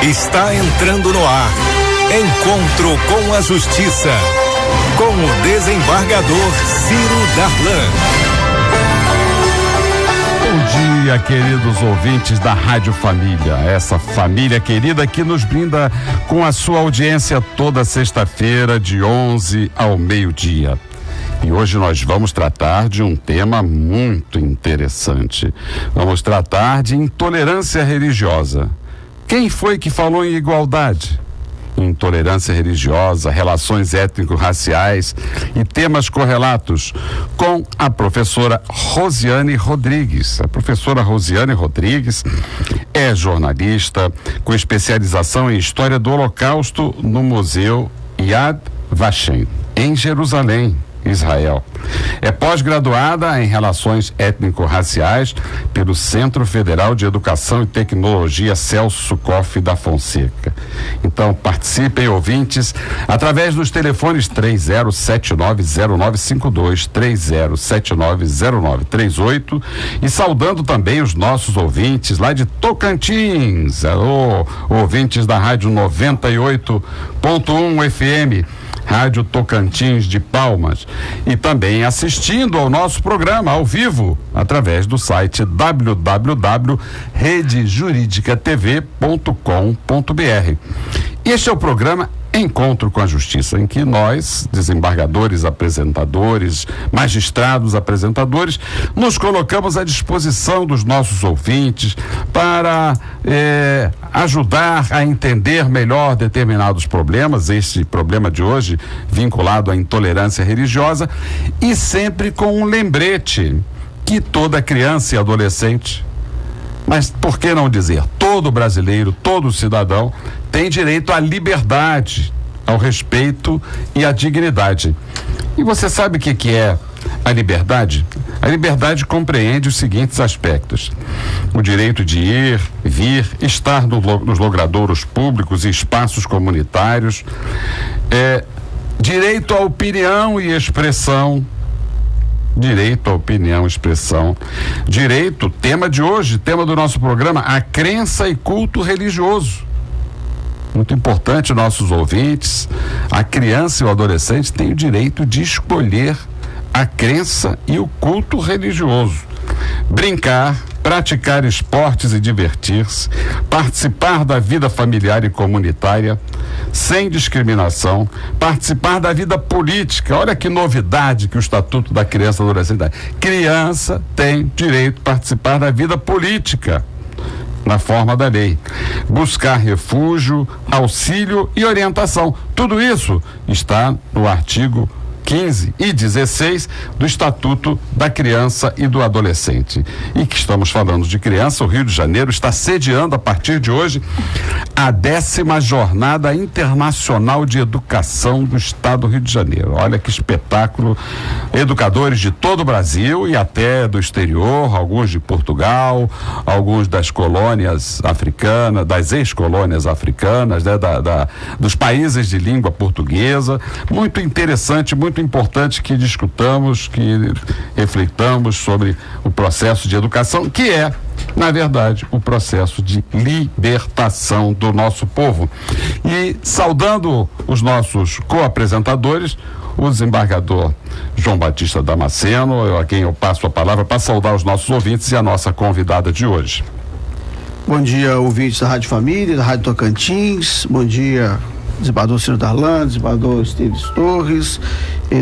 Está entrando no ar. Encontro com a Justiça. Com o desembargador Ciro Darlan. Bom dia, queridos ouvintes da Rádio Família. Essa família querida que nos brinda com a sua audiência toda sexta-feira, de 11 ao meio-dia. E hoje nós vamos tratar de um tema muito interessante. Vamos tratar de intolerância religiosa. Quem foi que falou em igualdade? Intolerância religiosa, relações étnico-raciais e temas correlatos com a professora Rosiane Rodrigues. A professora Rosiane Rodrigues é jornalista com especialização em História do Holocausto no Museu Yad Vashem, em Jerusalém, Israel. É pós-graduada em Relações Étnico-Raciais pelo Centro Federal de Educação e Tecnologia Celso Koff da Fonseca. Então participem, ouvintes, através dos telefones 30790952, 30790938 e saudando também os nossos ouvintes lá de Tocantins. Alô, ouvintes da Rádio 98.1 FM. Rádio Tocantins de Palmas, e também assistindo ao nosso programa ao vivo através do site www.redejuridicatv.com.br. Este é o programa Encontro com a Justiça, em que nós, desembargadores, apresentadores, magistrados, apresentadores, nos colocamos à disposição dos nossos ouvintes para ajudar a entender melhor determinados problemas, este problema de hoje vinculado à intolerância religiosa, e sempre com um lembrete que toda criança e adolescente, mas por que não dizer todo brasileiro, todo cidadão, tem direito à liberdade, ao respeito e à dignidade. E você sabe o que é a liberdade? A liberdade compreende os seguintes aspectos: o direito de ir, vir, estar nos logradouros públicos e espaços comunitários, direito à opinião e expressão, direito à opinião e expressão, direito, tema de hoje, tema do nosso programa, a crença e culto religioso. Muito importante, nossos ouvintes, a criança e o adolescente têm o direito de escolher a crença e o culto religioso. Brincar, praticar esportes e divertir-se, participar da vida familiar e comunitária, sem discriminação, participar da vida política. Olha que novidade que o Estatuto da Criança e do Adolescente dá. Criança tem direito de participar da vida política, na forma da lei. Buscar refúgio, auxílio e orientação. Tudo isso está no artigo 15 e 16 do Estatuto da Criança e do Adolescente. E que estamos falando de criança, o Rio de Janeiro está sediando a partir de hoje a 10ª Jornada Internacional de Educação do Estado do Rio de Janeiro. Olha que espetáculo! Educadores de todo o Brasil e até do exterior, alguns de Portugal, alguns das colônias africanas, das ex-colônias africanas, né, dos países de língua portuguesa. Muito interessante, muito importante que discutamos, que reflitamos sobre o processo de educação, que é, na verdade, o processo de libertação do nosso povo. E saudando os nossos co-apresentadores, o desembargador João Batista Damasceno, a quem eu passo a palavra para saudar os nossos ouvintes, e a nossa convidada de hoje. Bom dia, ouvintes da Rádio Família, da Rádio Tocantins. Bom dia, desembargador Ciro Darlan, desembargador Esteves Torres.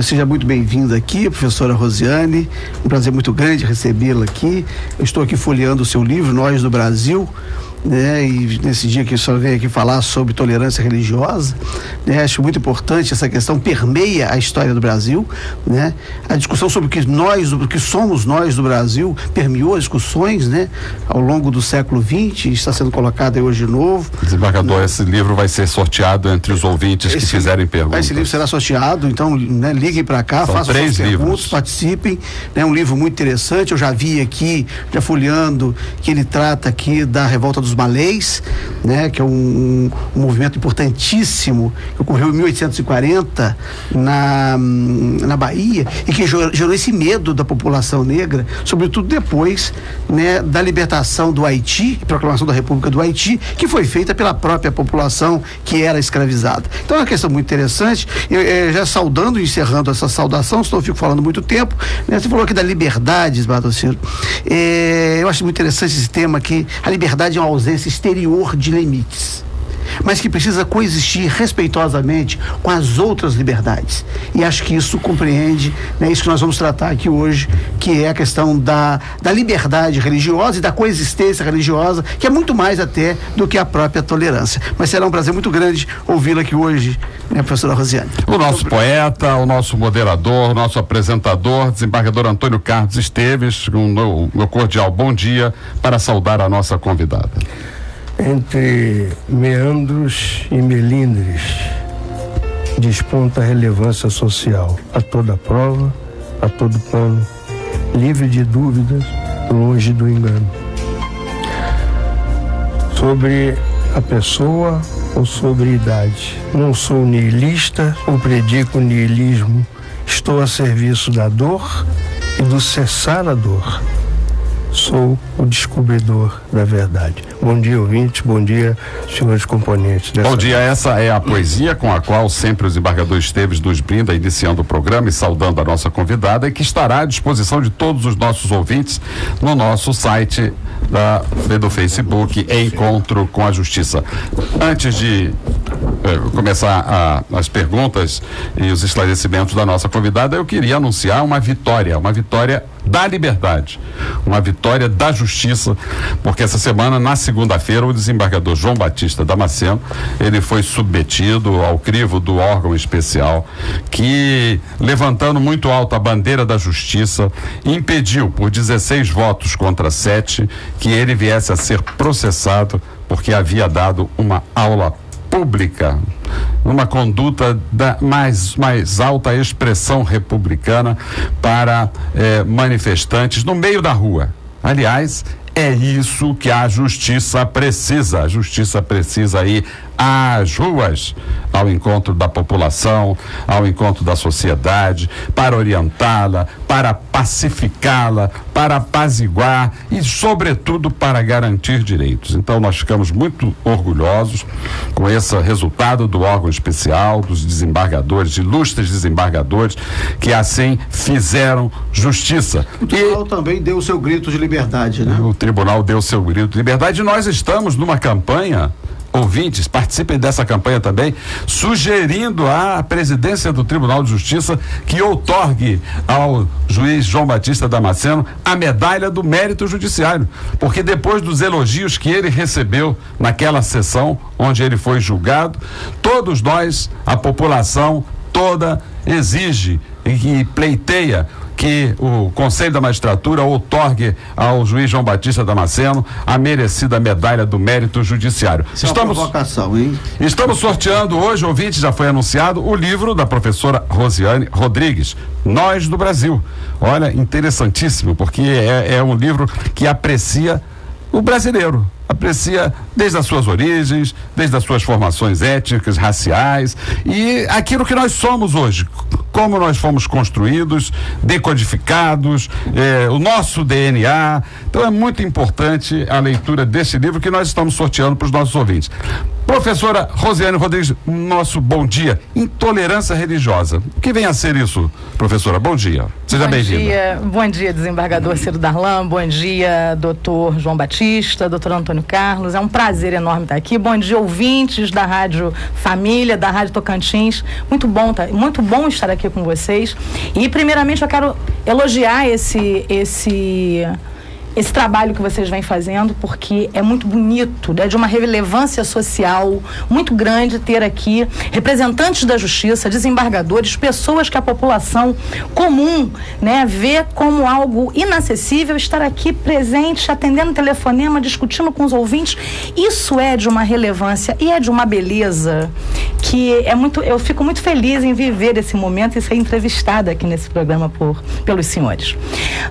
Seja muito bem-vinda aqui, professora Rosiane. Um prazer muito grande recebê-la aqui. Eu estou aqui folheando o seu livro, Nós do Brasil, né? E nesse dia que a senhora veio aqui falar sobre tolerância religiosa, né? Acho muito importante, essa questão permeia a história do Brasil, né? A discussão sobre o que somos nós do Brasil permeou as discussões, né? Ao longo do século XX, está sendo colocado aí hoje de novo. Desembargador, esse livro vai ser sorteado entre os ouvintes que fizerem perguntas. Esse livro será sorteado, então, né, liguem para cá, façam suas perguntas, participem. É um livro muito interessante. Eu já vi aqui, já folheando, que ele trata aqui da revolta dos malês, né, que é um movimento importantíssimo que ocorreu em 1840 na Bahia e que gerou esse medo da população negra, sobretudo depois, né, da libertação do Haiti, proclamação da República do Haiti, que foi feita pela própria população que era escravizada. Então é uma questão muito interessante. Eu já saudando e encerrando essa saudação, senão eu fico falando muito tempo, né? Você falou aqui da liberdade, Esbadociro. Eu acho muito interessante esse tema aqui. A liberdade é uma ausência exterior de limites, mas que precisa coexistir respeitosamente com as outras liberdades. E acho que isso compreende, né, isso que nós vamos tratar aqui hoje, que é a questão da liberdade religiosa e da coexistência religiosa, que é muito mais até do que a própria tolerância. Mas será um prazer muito grande ouvi-la aqui hoje, né, professora Rosiane. O nosso poeta, o nosso moderador, o nosso apresentador, desembargador Antônio Carlos Esteves, meu cordial bom dia para saudar a nossa convidada. Entre meandros e melindres desponta a relevância social, a toda prova, a todo pano, livre de dúvidas, longe do engano. Sobre a pessoa ou sobre idade, não sou nihilista ou predico nihilismo, estou a serviço da dor e do cessar a dor. Sou o descobridor da verdade. Bom dia, ouvintes. Bom dia, senhores componentes. Bom dia. Essa é a poesia com a qual sempre o desembargador Esteves nos brinda, iniciando o programa e saudando a nossa convidada, e que estará à disposição de todos os nossos ouvintes no nosso site do Facebook, Encontro com a Justiça. Antes de começar as perguntas e os esclarecimentos da nossa convidada, eu queria anunciar uma vitória da liberdade, uma vitória da justiça, porque essa semana, na segunda-feira, o desembargador João Batista Damasceno, ele foi submetido ao crivo do órgão especial que, levantando muito alto a bandeira da justiça, impediu por 16 votos contra 7 que ele viesse a ser processado porque havia dado uma aula pública, uma conduta da mais alta expressão republicana para manifestantes no meio da rua. Aliás, é isso que a justiça precisa. A justiça precisa ir às ruas, ao encontro da população, ao encontro da sociedade, para orientá-la, para pacificá-la, para apaziguar e, sobretudo, para garantir direitos. Então, nós ficamos muito orgulhosos com esse resultado do órgão especial, dos desembargadores, ilustres desembargadores, que assim fizeram justiça. O tribunal também deu o seu grito de liberdade, né? O tribunal deu o seu grito de liberdade, e nós estamos numa campanha. Ouvintes, participem dessa campanha também, sugerindo à presidência do Tribunal de Justiça que outorgue ao juiz João Batista Damasceno a medalha do mérito judiciário, porque depois dos elogios que ele recebeu naquela sessão onde ele foi julgado, todos nós, a população toda, exige e pleiteia que o Conselho da Magistratura outorgue ao juiz João Batista Damasceno a merecida medalha do mérito judiciário. Isso é uma provocação, hein? Estamos sorteando hoje, ouvinte, já foi anunciado, o livro da professora Rosiane Rodrigues, Nós do Brasil. Olha, interessantíssimo, porque é um livro que aprecia o brasileiro, aprecia desde as suas origens, desde as suas formações étnicas, raciais e aquilo que nós somos hoje, como nós fomos construídos, decodificados, o nosso DNA. Então é muito importante a leitura desse livro que nós estamos sorteando para os nossos ouvintes. Professora Rosiane Rodrigues, nosso bom dia. Intolerância religiosa. O que vem a ser isso, professora? Bom dia. Seja bem-vinda. Bom dia, desembargador Ciro Darlan. Bom dia, doutor João Batista, doutor Antônio Carlos. É um prazer enorme estar aqui. Bom dia, ouvintes da Rádio Família, da Rádio Tocantins. Muito bom estar aqui com vocês. E, primeiramente, eu quero elogiar esse trabalho que vocês vêm fazendo, porque é muito bonito, é de uma relevância social muito grande ter aqui representantes da justiça, desembargadores, pessoas que a população comum, né, vê como algo inacessível, estar aqui presente, atendendo telefonema, discutindo com os ouvintes. Isso é de uma relevância e é de uma beleza que eu fico muito feliz em viver esse momento e ser entrevistada aqui nesse programa pelos senhores.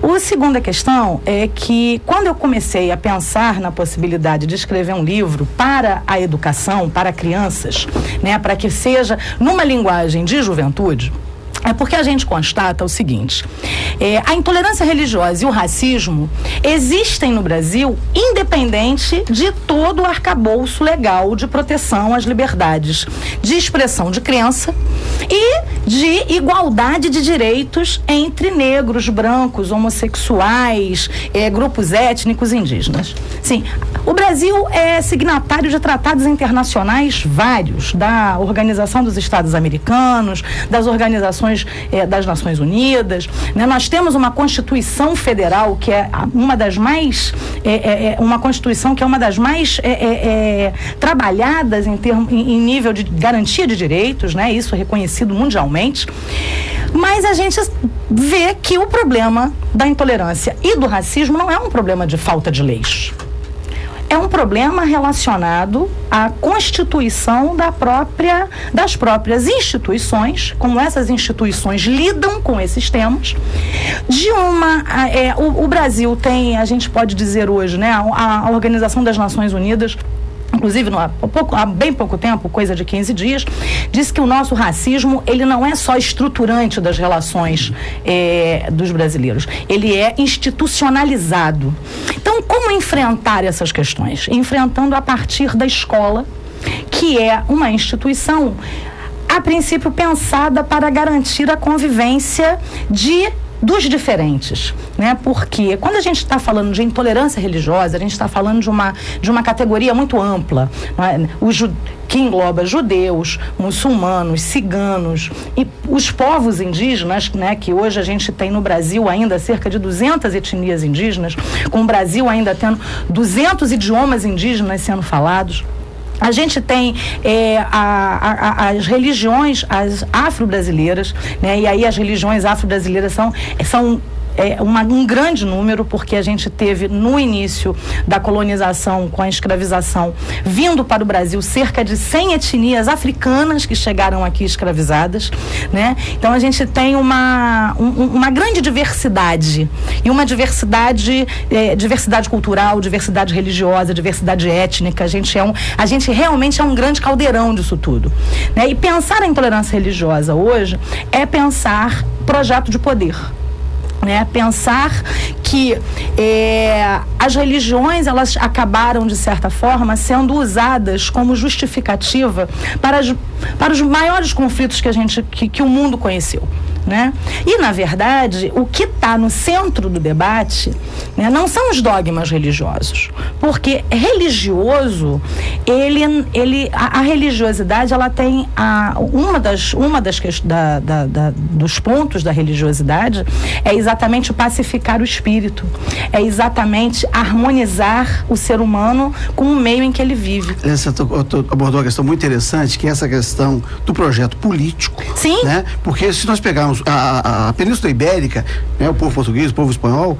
A segunda questão é que quando eu comecei a pensar na possibilidade de escrever um livro para a educação, para crianças, né, para que seja numa linguagem de juventude, é porque a gente constata o seguinte: a intolerância religiosa e o racismo existem no Brasil independente de todo o arcabouço legal de proteção às liberdades de expressão de crença e de igualdade de direitos entre negros, brancos, homossexuais, grupos étnicos indígenas. Sim, o Brasil é signatário de tratados internacionais vários, da Organização dos Estados Americanos, das organizações das Nações Unidas, né? Nós temos uma Constituição Federal que é uma das mais uma Constituição que é uma das mais trabalhadas em nível de garantia de direitos, né? Isso é reconhecido mundialmente. Mas a gente vê que o problema da intolerância e do racismo não é um problema de falta de leis. É um problema relacionado à constituição das próprias instituições, como essas instituições lidam com esses temas. O Brasil tem, a gente pode dizer hoje, né, a Organização das Nações Unidas, inclusive há bem pouco tempo, coisa de 15 dias, disse que o nosso racismo, ele não é só estruturante das relações dos brasileiros, ele é institucionalizado. Então, como enfrentar essas questões? Enfrentando a partir da escola, que é uma instituição, a princípio pensada para garantir a convivência dos diferentes, né? Porque quando a gente está falando de intolerância religiosa, a gente está falando de uma categoria muito ampla, né? Que engloba judeus, muçulmanos, ciganos e os povos indígenas, né? Que hoje a gente tem no Brasil ainda cerca de 200 etnias indígenas, com o Brasil ainda tendo 200 idiomas indígenas sendo falados. A gente tem as religiões, as afro-brasileiras, né? E aí as religiões afro-brasileiras são um grande número, porque a gente teve no início da colonização, com a escravização, vindo para o Brasil cerca de 100 etnias africanas que chegaram aqui escravizadas, né? Então a gente tem uma grande diversidade, e uma diversidade cultural, diversidade religiosa, diversidade étnica. A gente realmente é um grande caldeirão disso tudo, né? E pensar a intolerância religiosa hoje é pensar projeto de poder, né? Pensar que as religiões, elas acabaram, de certa forma, sendo usadas como justificativa para os maiores conflitos que o mundo conheceu, né? E, na verdade, o que está no centro do debate, né, não são os dogmas religiosos, porque religioso, a religiosidade, ela tem dos pontos da religiosidade é exatamente pacificar o espírito, é exatamente harmonizar o ser humano com o meio em que ele vive. Você abordou uma questão muito interessante, que é essa questão do projeto político. Sim. Né? Porque se nós pegarmos a Península Ibérica, né, o povo português, o povo espanhol,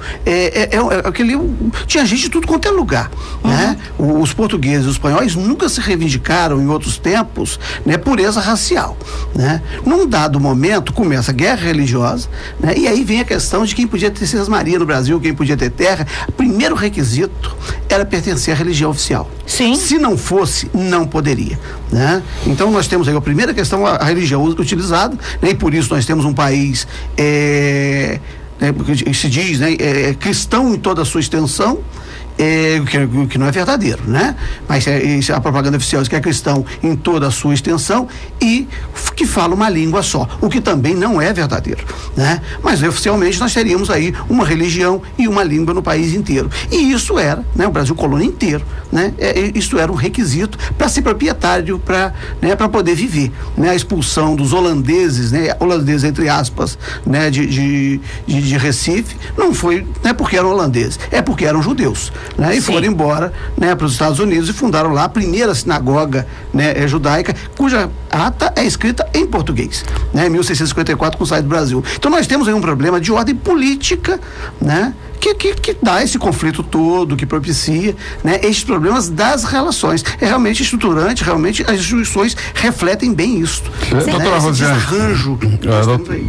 tinha gente de tudo quanto é lugar. Uhum. Né? Os portugueses e os espanhóis nunca se reivindicaram, em outros tempos, né, pureza racial. Né? Num dado momento, começa a guerra religiosa, né, e aí vem a questão de quem podia ter cismaria no Brasil, quem podia ter terra. O primeiro requisito era pertencer à religião oficial. Sim. Se não fosse, não poderia. Né? Então nós temos aí a primeira questão, a religião utilizada, né, e por isso nós temos um país se diz, né, cristão em toda a sua extensão, que não é verdadeiro, né? Mas a propaganda oficial diz que é cristão em toda a sua extensão e que fala uma língua só, o que também não é verdadeiro, né? Mas oficialmente nós teríamos aí uma religião e uma língua no país inteiro, e isso era, né, o Brasil colônia inteiro, né? Isso era um requisito para ser proprietário, para poder viver, né? A expulsão dos holandeses, né? Holandeses entre aspas, né? De Recife, não foi, né, porque eram holandeses, é porque eram judeus, né? E Sim. foram embora, né, para os Estados Unidos e fundaram lá a primeira sinagoga, né, judaica, cuja ata é escrita em português, né, em 1654, com o saída do Brasil. Então nós temos aí um problema de ordem política, né, que dá esse conflito todo, que propicia, né, esses problemas das relações. É realmente estruturante, realmente as instituições refletem bem isso. Doutora Rosiane,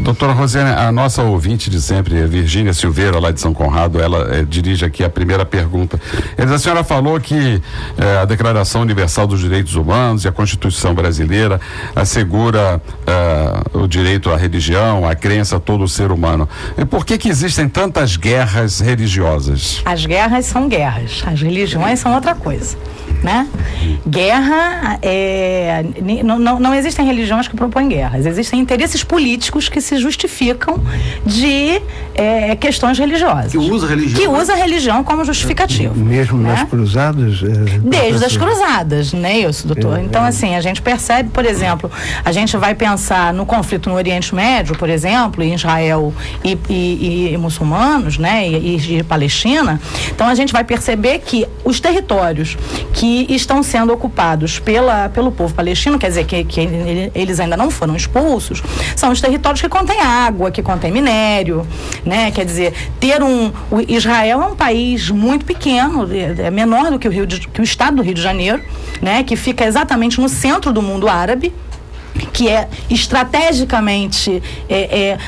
doutora Rosiane, a nossa ouvinte de sempre, a Virgínia Silveira, lá de São Conrado, ela dirige aqui a primeira pergunta. A senhora falou que a Declaração Universal dos Direitos Humanos e a Constituição Brasileira assegura o direito à religião, à crença a todo o ser humano. E por que existem tantas guerras religiosas? As guerras são guerras, as religiões são outra coisa, né? Guerra não existem religiões que propõem guerras, existem interesses políticos que se justificam de questões religiosas. Que usa a religião como justificativo. Mesmo nas cruzadas? Desde as cruzadas, né, isso, doutor? Então, assim, a gente percebe, por exemplo, a gente vai pensar no conflito no Oriente Médio, por exemplo, em Israel e muçulmanos, né, e Palestina. Então, a gente vai perceber que os territórios que estão sendo ocupados pelo povo palestino, quer dizer, que eles ainda não foram expulsos, são os territórios que contêm água, que contêm minério, né? Quer dizer, o Israel é um país muito pequeno, é menor do que o estado do Rio de Janeiro, né? Que fica exatamente no centro do mundo árabe, que é estrategicamente,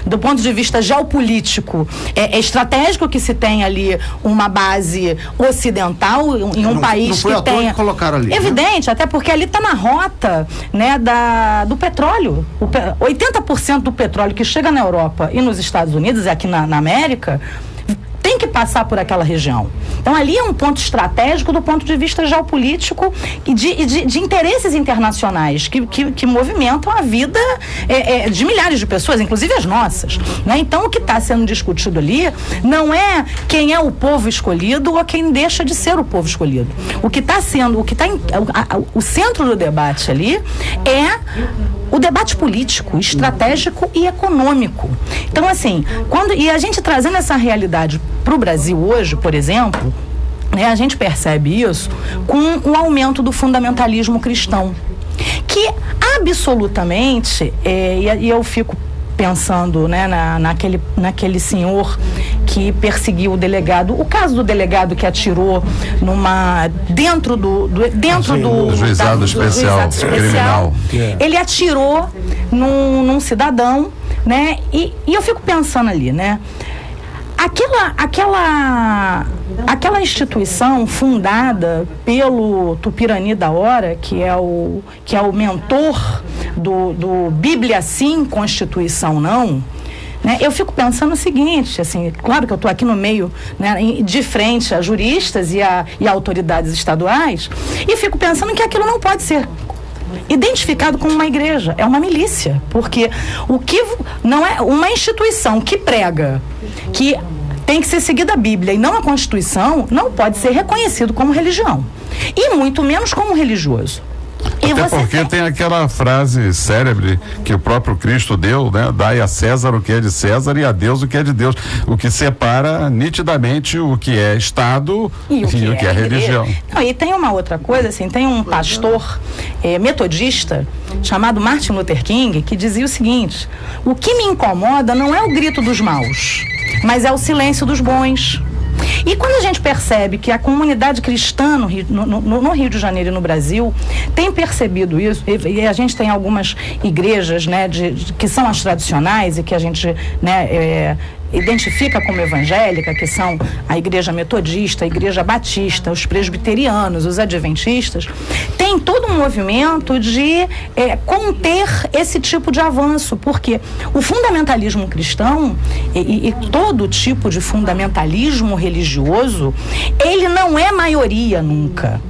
do ponto de vista geopolítico, é estratégico que se tenha ali uma base ocidental em um país que tenha... colocaram ali, evidente, né? Até porque ali está na rota, né, do petróleo. 80% do petróleo que chega na Europa e nos Estados Unidos, e aqui na América, tem que passar por aquela região. Então, ali é um ponto estratégico do ponto de vista geopolítico e de interesses internacionais que movimentam a vida de milhares de pessoas, inclusive as nossas, né? Então, o que está sendo discutido ali não é quem é o povo escolhido ou quem deixa de ser o povo escolhido. O centro do debate ali é o debate político, estratégico e econômico. Então, assim, e a gente trazendo essa realidade para o Brasil hoje, por exemplo, né, a gente percebe isso com o aumento do fundamentalismo cristão, que absolutamente, e eu fico pensando, né, naquele senhor que perseguiu o delegado, o caso do delegado que atirou dentro do juizado especial criminal. Ele atirou num cidadão, né? E eu fico pensando ali, né? Aquela instituição fundada pelo Tupirani da Hora, que é o mentor do Bíblia Sim, Constituição Não, né? Eu fico pensando o seguinte, assim, claro que eu estou aqui no meio, né, de frente a juristas e a autoridades estaduais, e fico pensando que aquilo não pode ser identificado como uma igreja, é uma milícia, porque o que não é uma instituição que prega que tem que ser seguida a Bíblia e não a Constituição, não pode ser reconhecido como religião, e muito menos como religioso. Até porque tem aquela frase célebre que o próprio Cristo deu, né? Dai a César o que é de César e a Deus o que é de Deus, o que separa nitidamente o que é Estado e o que é religião. Não, e tem uma outra coisa, assim, tem um pastor metodista chamado Martin Luther King que dizia o seguinte: o que me incomoda não é o grito dos maus, mas é o silêncio dos bons. E quando a gente percebe que a comunidade cristã no Rio de Janeiro e no Brasil tem percebido isso, e a gente tem algumas igrejas, né, que são as tradicionais e que a gente, né, identifica como evangélica, que são a Igreja Metodista, a Igreja Batista, os presbiterianos, os adventistas, tem todo um movimento de conter esse tipo de avanço, porque o fundamentalismo cristão e todo tipo de fundamentalismo religioso, ele não é maioria nunca.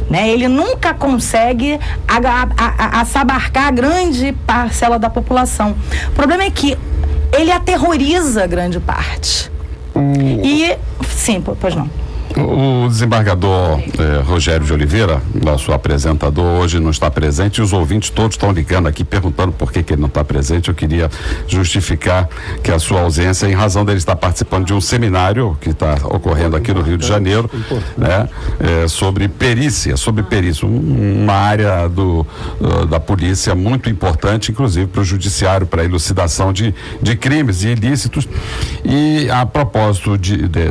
Né? Ele nunca consegue abarcar a grande parcela da população. O problema é que ele aterroriza grande parte. Sim, pois não. O desembargador Rogério de Oliveira, nosso apresentador, hoje não está presente, e os ouvintes todos estão ligando aqui perguntando por que ele não está presente. Eu queria justificar que a sua ausência, em razão dele estar participando de um seminário que está ocorrendo aqui no Rio de Janeiro, né, sobre perícia, uma área da polícia muito importante, inclusive para o judiciário, para a elucidação de crimes e ilícitos. E a propósito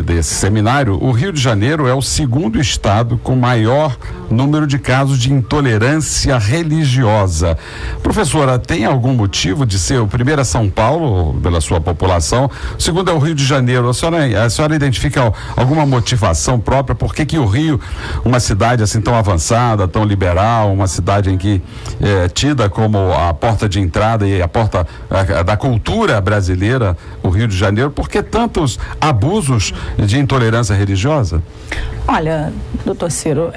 desse seminário, o Rio de Janeiro é o segundo estado com maior número de casos de intolerância religiosa. Professora, tem algum motivo de ser? O primeiro é São Paulo, pela sua população, o segundo é o Rio de Janeiro. A senhora identifica alguma motivação própria? Por que o Rio, uma cidade assim tão avançada, tão liberal, uma cidade em que é tida como a porta de entrada e a porta da cultura brasileira, o Rio de Janeiro, por que tantos abusos de intolerância religiosa? Olha, doutor Ciro,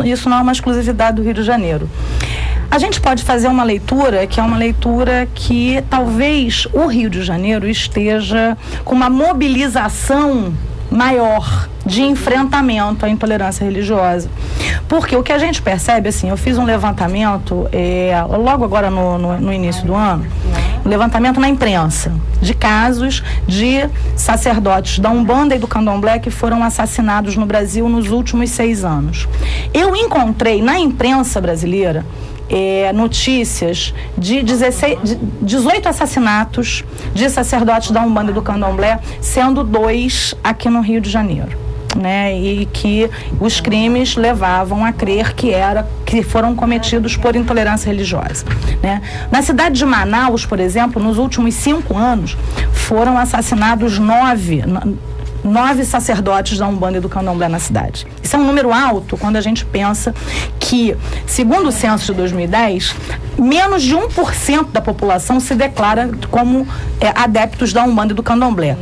isso não é uma exclusividade do Rio de Janeiro. A gente pode fazer uma leitura que talvez o Rio de Janeiro esteja com uma mobilização maior de enfrentamento à intolerância religiosa. Porque o que a gente percebe, assim, eu fiz um levantamento logo agora no início do ano, um levantamento na imprensa de casos de sacerdotes da Umbanda e do Candomblé que foram assassinados no Brasil nos últimos 6 anos. Eu encontrei na imprensa brasileira notícias de 18 assassinatos de sacerdotes da Umbanda e do Candomblé, sendo 2 aqui no Rio de Janeiro, né? E que os crimes levavam a crer que foram cometidos por intolerância religiosa, né? Na cidade de Manaus, por exemplo, nos últimos 5 anos, foram assassinados 9 sacerdotes da Umbanda e do Candomblé na cidade. Isso é um número alto quando a gente pensa que, segundo o censo de 2010, menos de 1% da população se declara como adeptos da Umbanda e do Candomblé.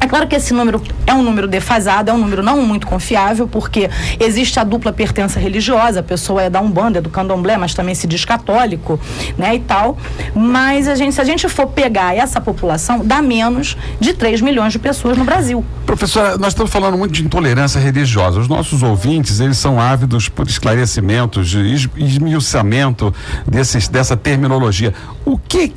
É claro que esse número é um número defasado, é um número não muito confiável, porque existe a dupla pertença religiosa, a pessoa é da Umbanda, é do Candomblé, mas também se diz católico, né, e tal. Mas se a gente for pegar essa população, dá menos de 3 milhões de pessoas no Brasil. Professora, nós estamos falando muito de intolerância religiosa. Os nossos ouvintes, eles são ávidos por esclarecimentos, de esmiuçamento dessa terminologia. O que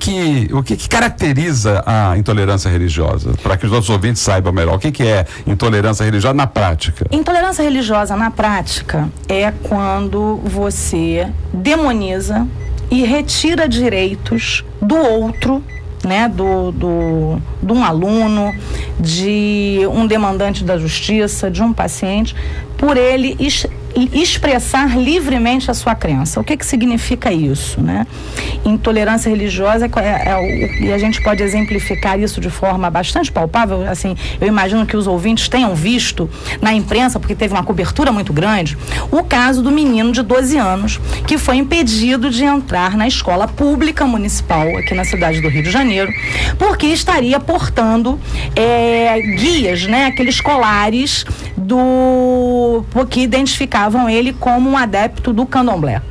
caracteriza a intolerância religiosa? Para que os nossos ouvintes saibam melhor. O que é intolerância religiosa na prática? Intolerância religiosa na prática é quando você demoniza e retira direitos do outro, né, de um aluno, de um demandante da justiça, de um paciente, por ele expressar livremente a sua crença. O que significa isso, né? Intolerância religiosa e a gente pode exemplificar isso de forma bastante palpável. Assim, eu imagino que os ouvintes tenham visto na imprensa, porque teve uma cobertura muito grande, o caso do menino de 12 anos que foi impedido de entrar na escola pública municipal aqui na cidade do Rio de Janeiro, porque estaria portando guias, né? Aqueles colares que identificavam ele como um adepto do Candomblé.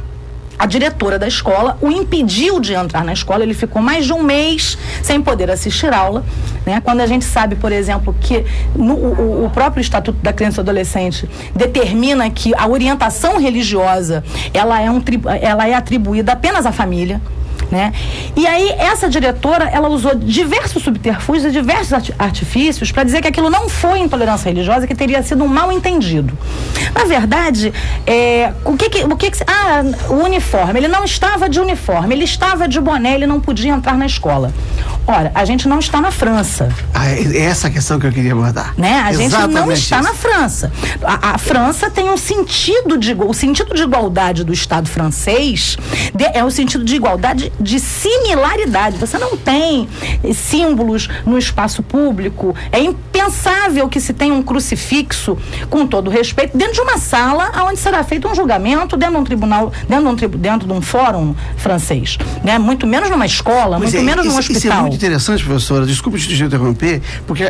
A diretora da escola o impediu de entrar na escola, ele ficou mais de 1 mês sem poder assistir aula, né? Quando a gente sabe, por exemplo, que o próprio Estatuto da Criança e do Adolescente determina que a orientação religiosa ela é atribuída apenas à família, né? E aí essa diretora, ela usou diversos subterfúgios e diversos artifícios para dizer que aquilo não foi intolerância religiosa, que teria sido um mal entendido. Na verdade, o uniforme, ele não estava de uniforme, ele estava de boné, ele não podia entrar na escola. Ora, a gente não está na França. É essa questão que eu queria abordar. Né? A gente não está isso. na França. A França tem o sentido de igualdade do Estado francês, é o sentido de igualdade de similaridade. Você não tem símbolos no espaço público. É impensável que se tenha um crucifixo, com todo respeito, dentro de uma sala onde será feito um julgamento, dentro de um tribunal, dentro de um fórum francês, né? Muito menos numa escola, muito menos num hospital. Isso é muito interessante, professora, desculpe te interromper, porque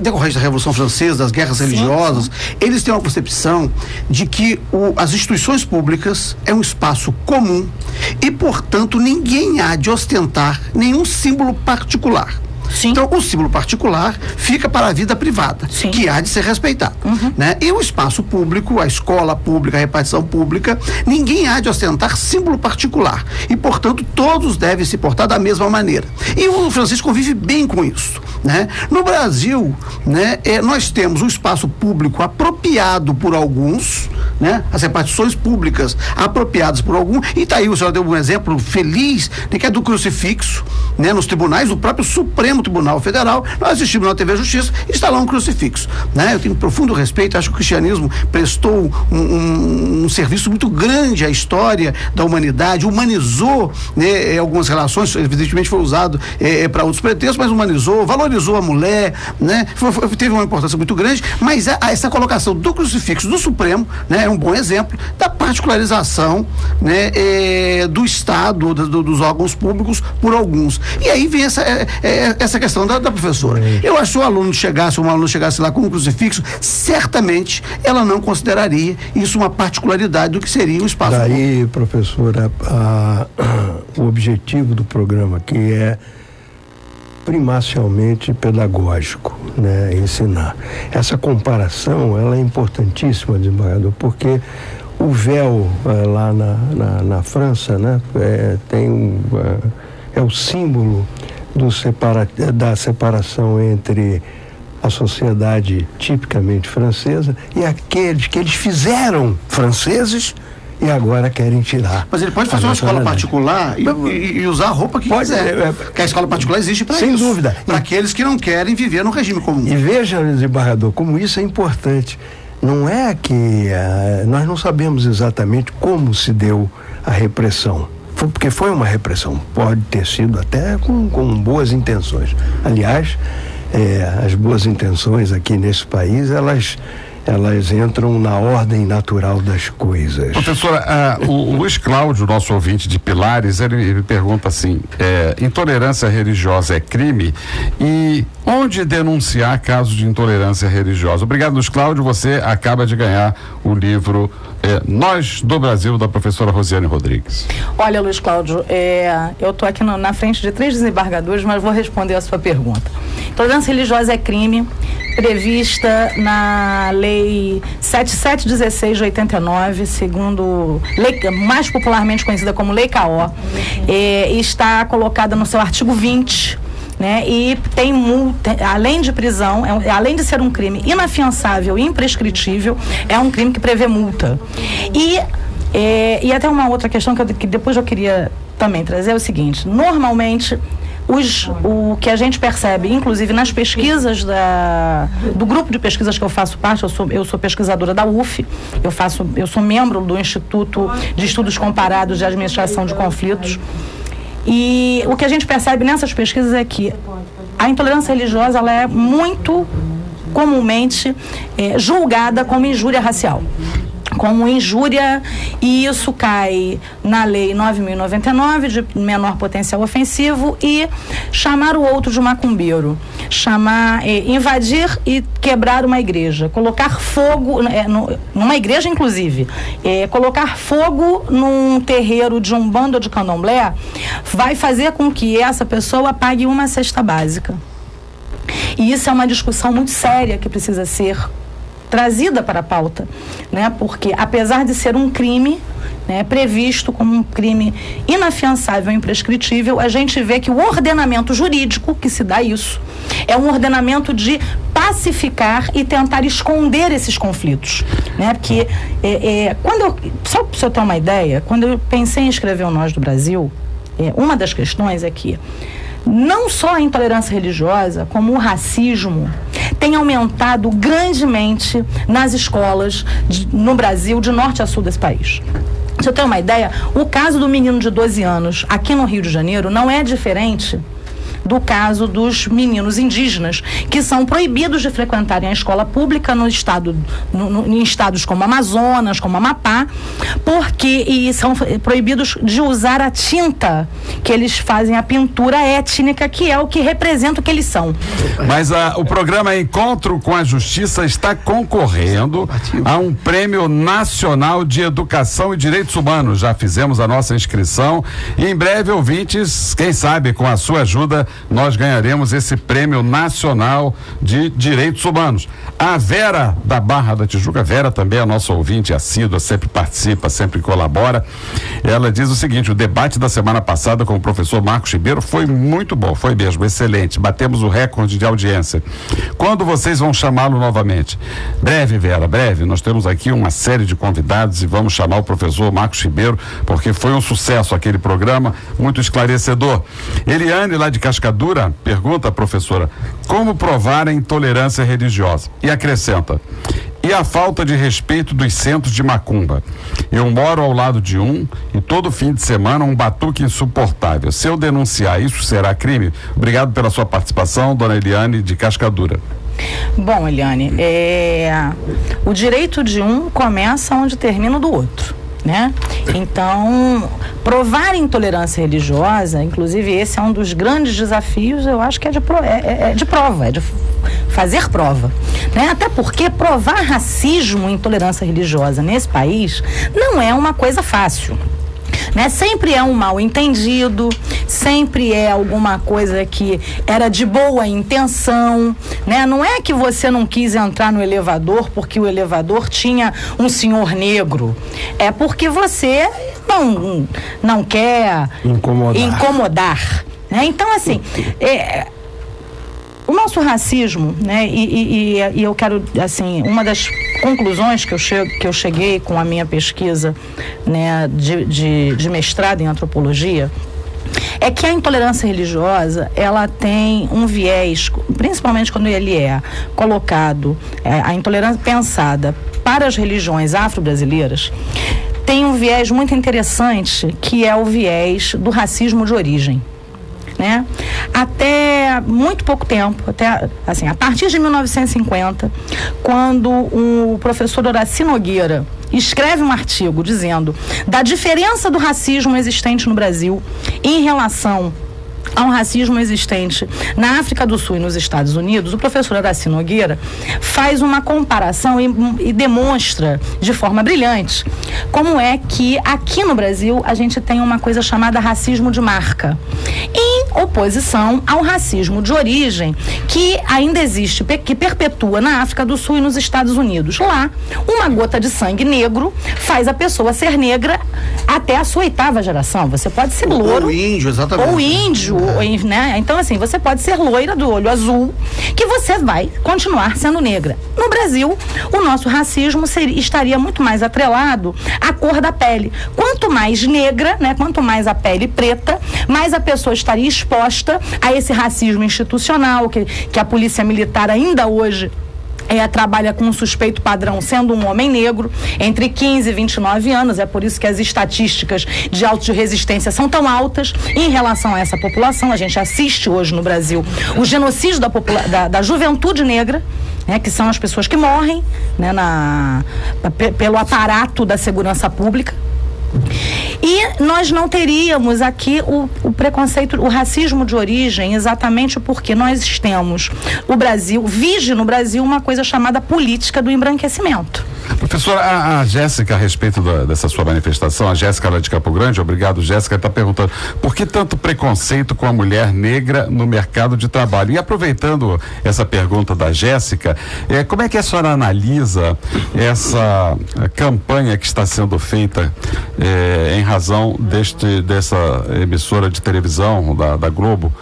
decorrente da Revolução Francesa, das guerras religiosas, eles têm uma concepção de que as instituições públicas é um espaço comum e, portanto, ninguém há de ostentar nenhum símbolo particular. Sim. Então, o símbolo particular fica para a vida privada, Sim. que há de ser respeitado. Né? E o espaço público, a escola pública, a repartição pública, ninguém há de ostentar símbolo particular. E, portanto, todos devem se portar da mesma maneira. E o Francisco convive bem com isso. Né? No Brasil, né, nós temos o espaço público apropriado por alguns, né? As repartições públicas apropriadas por alguns, e está aí, o senhor deu um exemplo feliz, de que é do crucifixo, né? Nos tribunais, do próprio Supremo Tribunal Federal, nós assistimos na TV Justiça, está lá um crucifixo. Né? Eu tenho profundo respeito, acho que o cristianismo prestou um serviço muito grande à história da humanidade, humanizou, né, algumas relações, evidentemente foi usado para outros pretextos, mas humanizou, valorizou a mulher, né? Teve uma importância muito grande, mas essa colocação do crucifixo do Supremo, né, é um bom exemplo da particularização, né, do Estado, dos órgãos públicos por alguns. E aí vem essa questão da professora. Eu acho que se um aluno chegasse lá com um crucifixo, certamente ela não consideraria isso uma particularidade do que seria o espaço público. Daí, professora, o objetivo do programa aqui é primacialmente pedagógico, né? Ensinar. Essa comparação, ela é importantíssima, desembargador, porque o véu lá na França, né? É o símbolo da separação entre a sociedade tipicamente francesa e aqueles que eles fizeram franceses e agora querem tirar. Mas ele pode fazer uma escola particular e usar a roupa que quiser. Porque a escola particular existe para isso. Sem dúvida. Para aqueles que não querem viver no regime comum. E veja, desembargador, como isso é importante. Não é que nós não sabemos exatamente como se deu a repressão. Porque foi uma repressão. Pode ter sido até com boas intenções. Aliás, as boas intenções aqui nesse país, elas entram na ordem natural das coisas. Professora, o Luiz Cláudio, nosso ouvinte de Pilares, ele pergunta assim, intolerância religiosa é crime? E onde denunciar casos de intolerância religiosa? Obrigado, Luiz Cláudio, você acaba de ganhar o livro Nós do Brasil, da professora Rosiane Rodrigues. Olha, Luiz Cláudio, eu estou aqui na frente de 3 desembargadores, mas vou responder a sua pergunta. Intolerância religiosa é crime, prevista na Lei 7716 de 89, segundo lei, mais popularmente conhecida como Lei K.O., está colocada no seu artigo 20, né? E tem multa, além de prisão, além de ser um crime inafiançável e imprescritível, é um crime que prevê multa. E até uma outra questão que depois eu queria também trazer é o seguinte: normalmente o que a gente percebe, inclusive nas pesquisas do grupo de pesquisas que eu faço parte, eu sou pesquisadora da UF, eu sou membro do Instituto de Estudos Comparados de Administração de Conflitos, e o que a gente percebe nessas pesquisas é que a intolerância religiosa, ela é muito comumente julgada como injúria racial, como injúria, e isso cai na Lei 9.099 de menor potencial ofensivo, e chamar o outro de macumbeiro, invadir e quebrar uma igreja, colocar fogo numa igreja, inclusive, colocar fogo num terreiro de umbanda ou de candomblé, vai fazer com que essa pessoa pague uma cesta básica. E isso é uma discussão muito séria que precisa ser trazida para a pauta, né? Porque apesar de ser um crime, né, previsto como um crime inafiançável e imprescritível, a gente vê que o ordenamento jurídico que se dá isso é um ordenamento de pacificar e tentar esconder esses conflitos, né? Porque só para você ter uma ideia, quando eu pensei em escrever o Nós do Brasil, uma das questões é que não só a intolerância religiosa, como o racismo tem aumentado grandemente nas escolas no Brasil, de norte a sul desse país. Se eu ter uma ideia, o caso do menino de 12 anos aqui no Rio de Janeiro não é diferente do caso dos meninos indígenas, que são proibidos de frequentarem a escola pública no estado, em estados como Amazonas, como Amapá, e são proibidos de usar a tinta que eles fazem a pintura étnica, que é o que representa o que eles são. Mas o programa Encontro com a Justiça está concorrendo a um Prêmio Nacional de Educação e Direitos Humanos. Já fizemos a nossa inscrição e em breve, ouvintes, quem sabe com a sua ajuda nós ganharemos esse Prêmio Nacional de Direitos Humanos. A Vera da Barra da Tijuca, Vera também é a nossa ouvinte assídua, sempre participa, sempre colabora. Ela diz o seguinte: o debate da semana passada com o professor Marcos Ribeiro foi muito bom, foi mesmo, excelente, batemos o recorde de audiência. Quando vocês vão chamá-lo novamente? Breve, Vera, breve. Nós temos aqui uma série de convidados e vamos chamar o professor Marcos Ribeiro, porque foi um sucesso aquele programa, muito esclarecedor. Eliane, lá de Cascadura, pergunta, professora, como provar a intolerância religiosa? E acrescenta: e a falta de respeito dos centros de macumba? Eu moro ao lado de um e todo fim de semana um batuque insuportável. Se eu denunciar isso, será crime? Obrigado pela sua participação, dona Eliane de Cascadura. Bom, Eliane, o direito de um começa onde termina o do outro, né? Então, provar intolerância religiosa, inclusive esse é um dos grandes desafios, eu acho que é de prova, é de fazer prova, né? Até porque provar racismo e intolerância religiosa nesse país não é uma coisa fácil, né? Sempre é um mal entendido, sempre é alguma coisa que era de boa intenção, né? Não é que você não quis entrar no elevador porque o elevador tinha um senhor negro, é porque você não quer incomodar, né? Então, assim, o nosso racismo, né? E eu quero, assim, uma das conclusões que eu cheguei com a minha pesquisa, né, de mestrado em antropologia, é que a intolerância religiosa, ela tem um viés, principalmente quando ele é colocado, a intolerância pensada para as religiões afro-brasileiras, tem um viés muito interessante, que é o viés do racismo de origem, né? Até muito pouco tempo, a partir de 1950, quando o professor Horaci Nogueira escreve um artigo dizendo da diferença do racismo existente no Brasil em relação ao racismo existente na África do Sul e nos Estados Unidos, o professor Horaci Nogueira faz uma comparação e demonstra de forma brilhante como é que aqui no Brasil a gente tem uma coisa chamada racismo de marca, em oposição ao racismo de origem que ainda existe, que perpetua na África do Sul e nos Estados Unidos. Lá, uma gota de sangue negro faz a pessoa ser negra até a sua 8ª geração. Você pode ser louro. Ou índio, exatamente. Ou índio, né? Então, assim, você pode ser loira do olho azul, que você vai continuar sendo negra. No Brasil, o nosso racismo estaria muito mais atrelado à cor da pele. Quanto mais negra, né? Quanto mais a pele preta, mais a pessoa estaria exposta a esse racismo institucional, que a polícia militar ainda hoje trabalha com um suspeito padrão sendo um homem negro, entre 15 e 29 anos, é por isso que as estatísticas de auto-resistência são tão altas em relação a essa população. A gente assiste hoje no Brasil o genocídio da juventude negra, né, que são as pessoas que morrem, né, pelo aparato da segurança pública. E nós não teríamos aqui o preconceito, o racismo de origem, exatamente porque nós temos vige no Brasil uma coisa chamada política do embranquecimento. Professora, a Jéssica, a respeito dessa sua manifestação, a Jéssica lá de Campo Grande, obrigado, Jéssica, está perguntando por que tanto preconceito com a mulher negra no mercado de trabalho? E aproveitando essa pergunta da Jéssica, como é que a senhora analisa essa campanha que está sendo feita em razão dessa emissora de televisão da Globo,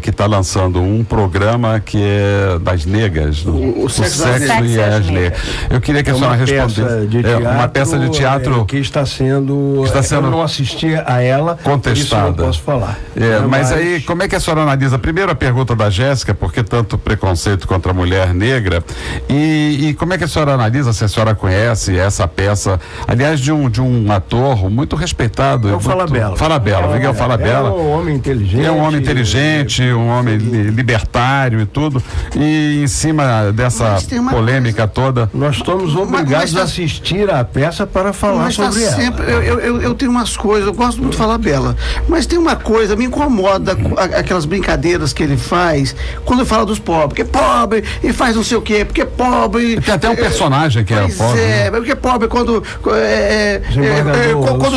que está lançando um programa que é das negras, o sexo e as negras. Eu queria que a senhora respondesse. Uma peça de teatro que está sendo eu não assisti a ela, contestada. Isso não posso falar. Mas aí, como é que a senhora analisa? Primeiro a pergunta da Jéssica, por que tanto preconceito contra a mulher negra? E como é que a senhora analisa, se a senhora conhece essa peça, aliás, de um ator muito respeitado coitado. É o Falabella. Falabella, Miguel Falabella. É um homem inteligente. É um homem inteligente, um homem libertário e tudo. E em cima dessa polêmica toda. Nós estamos obrigados a assistir à peça para falar sobre ela. Eu tenho umas coisas, eu gosto muito de Falabella, mas tem uma coisa, me incomoda aquelas brincadeiras que ele faz quando ele fala dos pobres, porque é pobre e faz não sei o quê, porque é pobre. Tem até um personagem que é pobre. Porque é pobre quando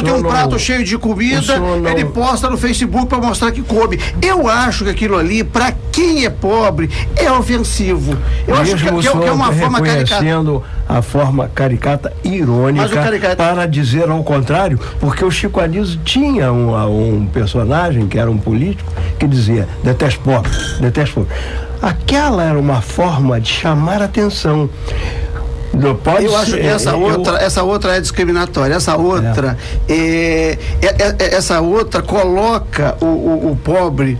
tem um prato cheio de comida, ele posta no Facebook para mostrar que come. Eu acho que aquilo ali, para quem é pobre, é ofensivo. Eu acho que é uma forma reconhecendo a forma caricata irônica para dizer ao contrário, porque o Chico Anísio tinha um personagem que era um político que dizia: detesto pobre, detesto pobre. Aquela era uma forma de chamar atenção. Acho que essa outra é discriminatória. Essa outra coloca o pobre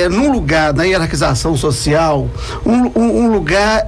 num lugar da hierarquização social, um lugar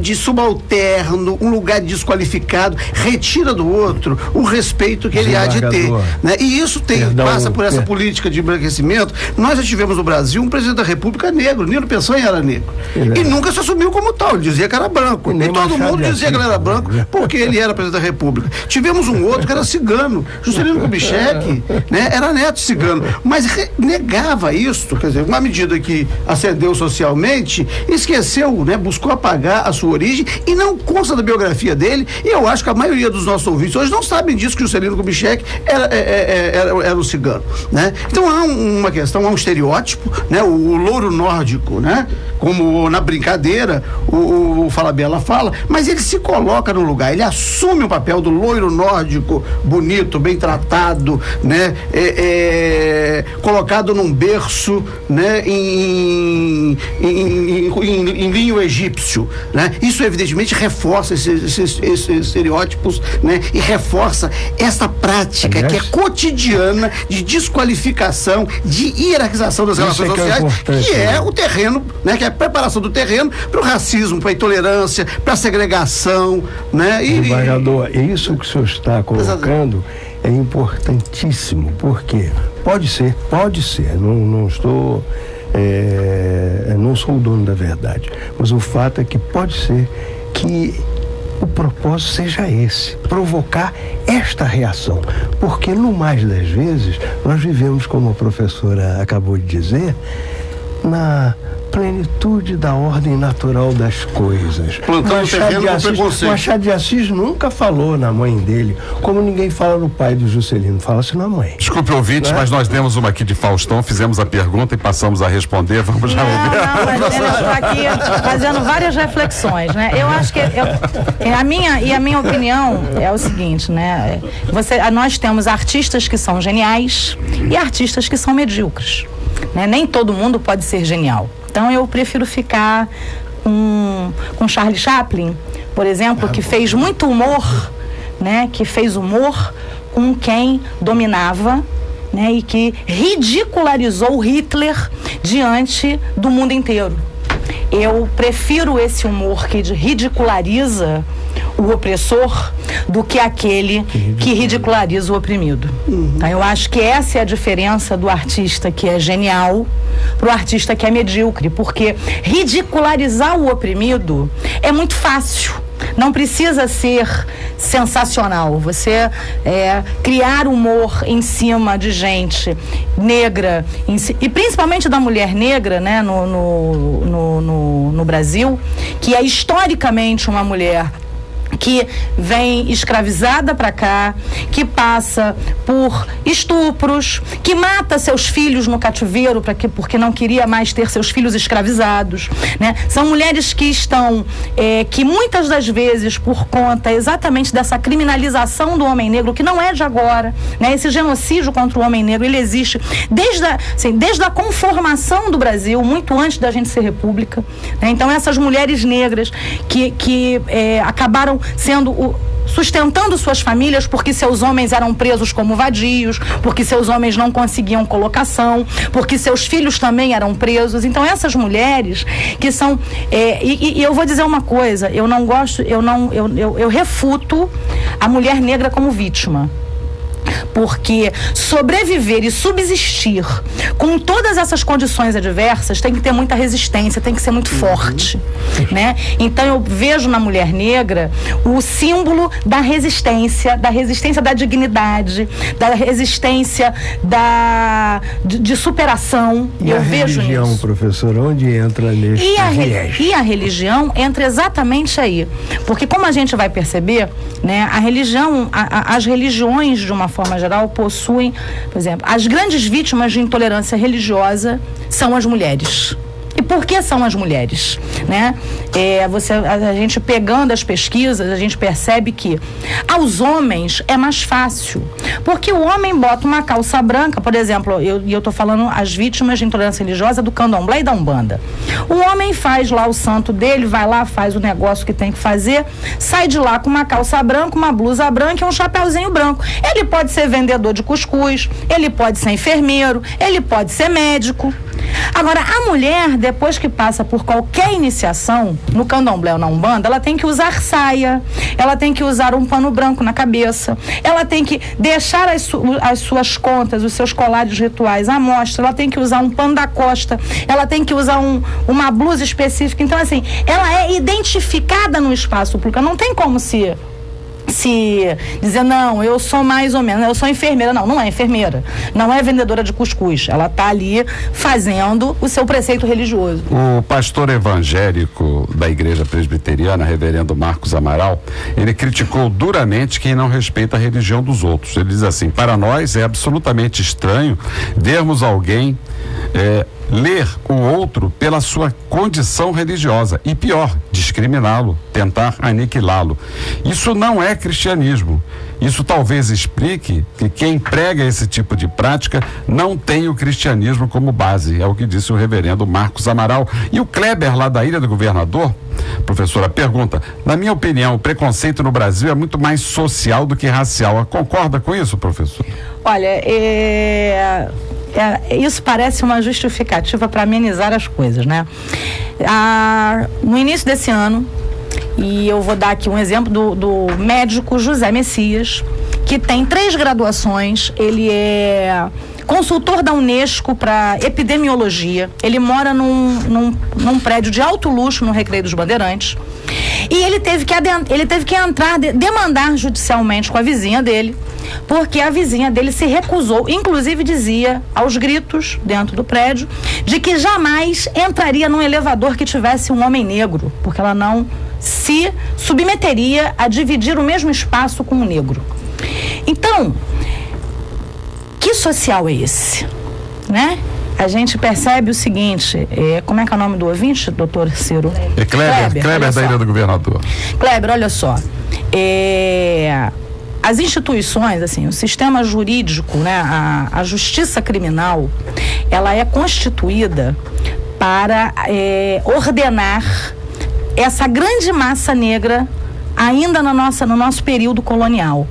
de subalterno, um lugar desqualificado, retira do outro o respeito que ele há de ter, né? E isso passa por essa política de embranquecimento. Nós já tivemos no Brasil um presidente da República negro, Nilo Peçanha era negro, e nunca se assumiu como tal, ele dizia que era branco. E todo mundo dizia que ele era branco porque ele era presidente da República. Tivemos um outro que era cigano, Juscelino Kubitschek, né? Era neto cigano, mas negava isso, quer dizer, uma medida que ascendeu socialmente, esqueceu, né? Buscou apagar a sua origem e não consta da biografia dele, e eu acho que a maioria dos nossos ouvintes hoje não sabem disso, que Juscelino Kubitschek era um cigano, né? Então há uma questão, há um estereótipo, né? O louro nórdico, né? Como na brincadeira o Falabella fala, mas ele se coloca no lugar, ele assume o papel do loiro nórdico, bonito, bem tratado, né? Colocado num berço, né? Em linho egípcio, né? Isso evidentemente reforça esses estereótipos, né? E reforça essa prática que é cotidiana de desqualificação, de hierarquização das relações sociais, que é o terreno, né? Que é a preparação do terreno para o racismo, para a intolerância, para a segregação, né? Embargador, isso que o senhor está colocando é importantíssimo, porque pode ser, não estou, não sou o dono da verdade, mas o fato é que pode ser que o propósito seja esse, provocar esta reação, porque no mais das vezes nós vivemos, como a professora acabou de dizer, na plenitude da ordem natural das coisas. Machado de Assis nunca falou na mãe dele, como ninguém fala no pai do Juscelino, fala-se na mãe. Desculpe, ouvintes, mas nós demos uma aqui de Faustão, fizemos a pergunta e passamos a responder. Vamos já ouvir. Mas eu estou aqui fazendo várias reflexões, né? Eu acho que a minha opinião é o seguinte, né? Nós temos artistas que são geniais e artistas que são medíocres, né? Nem todo mundo pode ser genial. Então eu prefiro ficar com Charlie Chaplin, por exemplo, que fez muito humor, né? Que fez humor com quem dominava, né? E que ridicularizou Hitler diante do mundo inteiro. Eu prefiro esse humor que ridiculariza o opressor do que aquele que ridiculariza o oprimido. Então, eu acho que essa é a diferença do artista que é genial para o artista que é medíocre, porque ridicularizar o oprimido é muito fácil. Não precisa ser sensacional. Você criar humor em cima de gente negra, e principalmente da mulher negra, né, no Brasil, que é historicamente uma mulher que vem escravizada para cá, que passa por estupros, que mata seus filhos no cativeiro porque não queria mais ter seus filhos escravizados, né? São mulheres que estão, que muitas das vezes, por conta exatamente dessa criminalização do homem negro, que não é de agora, né? Esse genocídio contra o homem negro, ele existe desde a conformação do Brasil, muito antes da gente ser república, né? Então essas mulheres negras que acabaram sustentando suas famílias porque seus homens eram presos como vadios, porque seus homens não conseguiam colocação, porque seus filhos também eram presos. Então essas mulheres que são e eu vou dizer uma coisa, eu refuto a mulher negra como vítima. Porque sobreviver e subsistir com todas essas condições adversas tem que ter muita resistência, tem que ser muito forte, né? Então eu vejo na mulher negra o símbolo da resistência da dignidade, da resistência de superação. E eu a vejo religião, nisso. Professor, onde entra nesse viés? E a religião entra exatamente aí. Porque como a gente vai perceber, né, a religião, as religiões, de uma forma geral, possuem, por exemplo, as grandes vítimas de intolerância religiosa são as mulheres. E por que são as mulheres? Né? A gente pegando as pesquisas, a gente percebe que aos homens é mais fácil. Porque o homem bota uma calça branca, por exemplo, eu estou falando as vítimas de intolerância religiosa do candomblé e da umbanda. O homem faz lá o santo dele, vai lá, faz o negócio que tem que fazer, sai de lá com uma calça branca, uma blusa branca e um chapeuzinho branco. Ele pode ser vendedor de cuscuz, ele pode ser enfermeiro, ele pode ser médico. Agora, a mulher, depois que passa por qualquer iniciação, no candomblé ou na umbanda, ela tem que usar saia, ela tem que usar um pano branco na cabeça, ela tem que deixar as suas contas, os seus colares rituais à mostra, ela tem que usar um pano da costa, ela tem que usar uma blusa específica. Então, assim, ela é identificada no espaço público, não tem como se dizer, não, eu sou mais ou menos, eu sou enfermeira. Não é enfermeira, não é vendedora de cuscuz, ela está ali fazendo o seu preceito religioso. O pastor evangélico da Igreja Presbiteriana, reverendo Marcos Amaral, ele criticou duramente quem não respeita a religião dos outros. Ele diz assim: para nós é absolutamente estranho vermos alguém ler o outro pela sua condição religiosa e, pior, discriminá-lo, tentar aniquilá-lo. Isso não é cristianismo. Isso talvez explique que quem prega esse tipo de prática não tem o cristianismo como base. É o que disse o reverendo Marcos Amaral. E o Kleber, lá da Ilha do Governador, professora, pergunta: na minha opinião, o preconceito no Brasil é muito mais social do que racial. Concorda com isso, professor? Olha, isso parece uma justificativa para amenizar as coisas, né? No início desse ano, e eu vou dar aqui um exemplo do médico José Messias, que tem 3 graduações, ele é consultor da Unesco para epidemiologia, ele mora num prédio de alto luxo no Recreio dos Bandeirantes, e ele teve que entrar, demandar judicialmente com a vizinha dele, porque a vizinha dele se recusou, inclusive dizia aos gritos dentro do prédio de que jamais entraria num elevador que tivesse um homem negro, porque ela não se submeteria a dividir o mesmo espaço com um negro. Então, que social é esse, né? A gente percebe o seguinte, como é que é o nome do ouvinte, doutor Ciro? Kleber da Ilha do Governador. Kleber, olha só, as instituições, assim, o sistema jurídico, né, a justiça criminal, ela é constituída para ordenar essa grande massa negra ainda no nosso período colonial,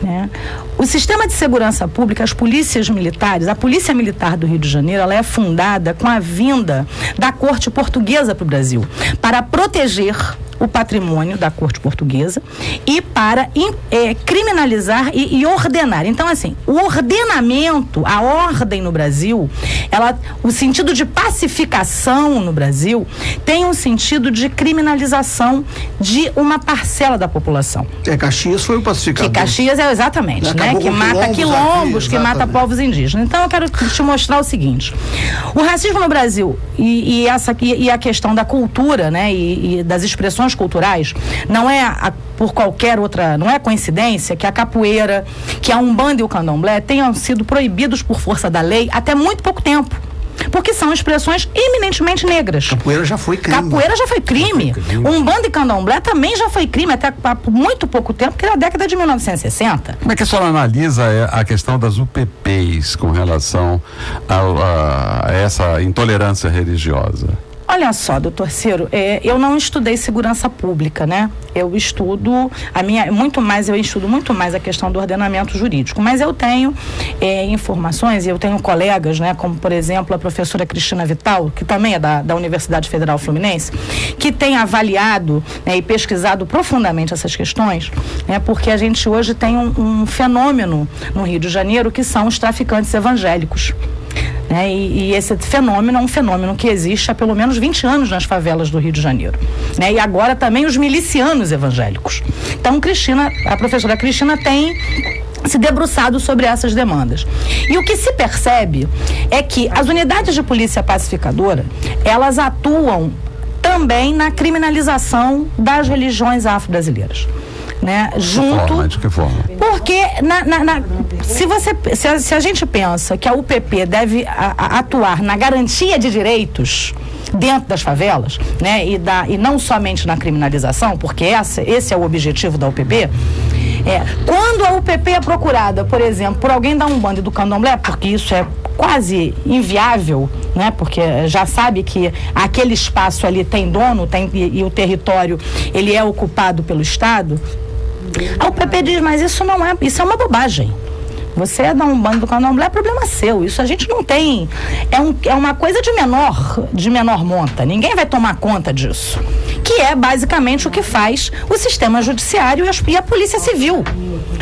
né? O sistema de segurança pública, as polícias militares, a Polícia Militar do Rio de Janeiro, ela é fundada com a vinda da corte portuguesa para o Brasil, para proteger o patrimônio da corte portuguesa e para criminalizar e ordenar. Então, assim, o ordenamento, a ordem no Brasil, o sentido de pacificação no Brasil tem um sentido de criminalização de uma parcela da população. Caxias foi o pacificador. Que Caxias é exatamente, né? Que mata quilombos, que mata povos indígenas. Então, eu quero te mostrar o seguinte: o racismo no Brasil e a questão da cultura, né? E das expressões culturais, não é por qualquer outra, não é coincidência que a capoeira, que a umbanda e o candomblé tenham sido proibidos por força da lei até muito pouco tempo. Porque são expressões eminentemente negras. Capoeira já foi crime. Umbanda e candomblé também já foi crime, até há muito pouco tempo, que era a década de 1960. Como é que a senhora analisa a questão das UPPs com relação a essa intolerância religiosa? Olha só, doutor Ciro, eu não estudei segurança pública, né? Eu estudo muito mais a questão do ordenamento jurídico, mas eu tenho informações e eu tenho colegas, né? Como, por exemplo, a professora Cristina Vital, que também é da Universidade Federal Fluminense, que tem avaliado, né, e pesquisado profundamente essas questões, né? Porque a gente hoje tem um fenômeno no Rio de Janeiro que são os traficantes evangélicos. Né? E esse fenômeno é um fenômeno que existe há pelo menos 20 anos nas favelas do Rio de Janeiro, né? E agora também os milicianos evangélicos. Então, a professora Cristina tem se debruçado sobre essas demandas. E o que se percebe é que as unidades de polícia pacificadora, elas atuam também na criminalização das religiões afro-brasileiras. Né? De que forma? Porque se a gente pensa que a UPP deve atuar na garantia de direitos dentro das favelas, né? E não somente na criminalização, porque esse é o objetivo da UPP. Quando a UPP é procurada, por exemplo, por alguém da Umbanda e do Candomblé, porque isso é quase inviável, né? Porque já sabe que aquele espaço ali tem dono, e o território ele é ocupado pelo Estado. A UPP diz, mas isso é uma bobagem. Você é da Umbanda do Candomblé, é problema seu. Isso a gente não tem. É uma coisa de menor monta. Ninguém vai tomar conta disso. Que é basicamente o que faz o sistema judiciário e a Polícia Civil.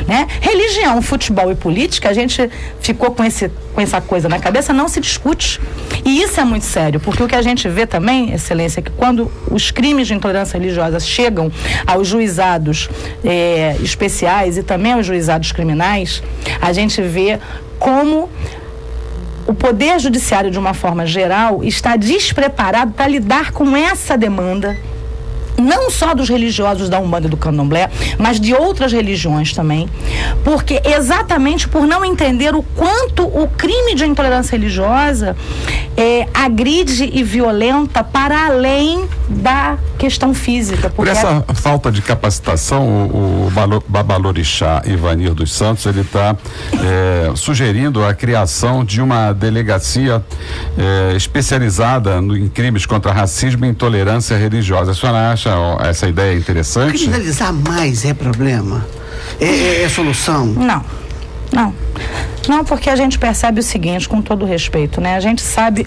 Né? Religião, futebol e política, a gente ficou com essa coisa na cabeça, não se discute. E isso é muito sério, porque o que a gente vê também, Excelência, é que quando os crimes de intolerância religiosa chegam aos juizados especiais e também aos juizados criminais, a gente vê como o Poder Judiciário, de uma forma geral, está despreparado para lidar com essa demanda, não só dos religiosos da Umbanda e do Candomblé, mas de outras religiões também, porque exatamente por não entender o quanto o crime de intolerância religiosa agride e violenta para além da questão física. Por essa falta de capacitação, o Babalorixá Ivanir dos Santos, ele está sugerindo a criação de uma delegacia especializada em crimes contra racismo e intolerância religiosa. A senhora acha essa ideia interessante? Criminalizar mais é problema? É solução? Não, porque a gente percebe o seguinte, com todo respeito, né? A gente sabe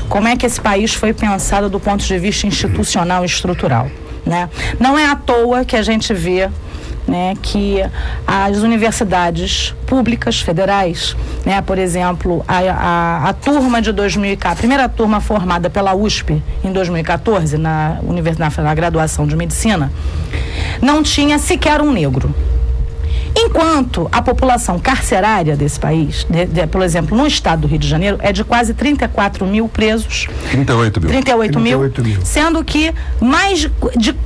como é que esse país foi pensado do ponto de vista institucional e estrutural, né? Não é à toa que a gente vê, né, que as universidades públicas federais, né, por exemplo, a turma de 2014, a primeira turma formada pela USP em 2014 na graduação de medicina, não tinha sequer um negro. Enquanto a população carcerária desse país, por exemplo, no estado do Rio de Janeiro, é de quase 34 mil presos. 38 mil. Sendo que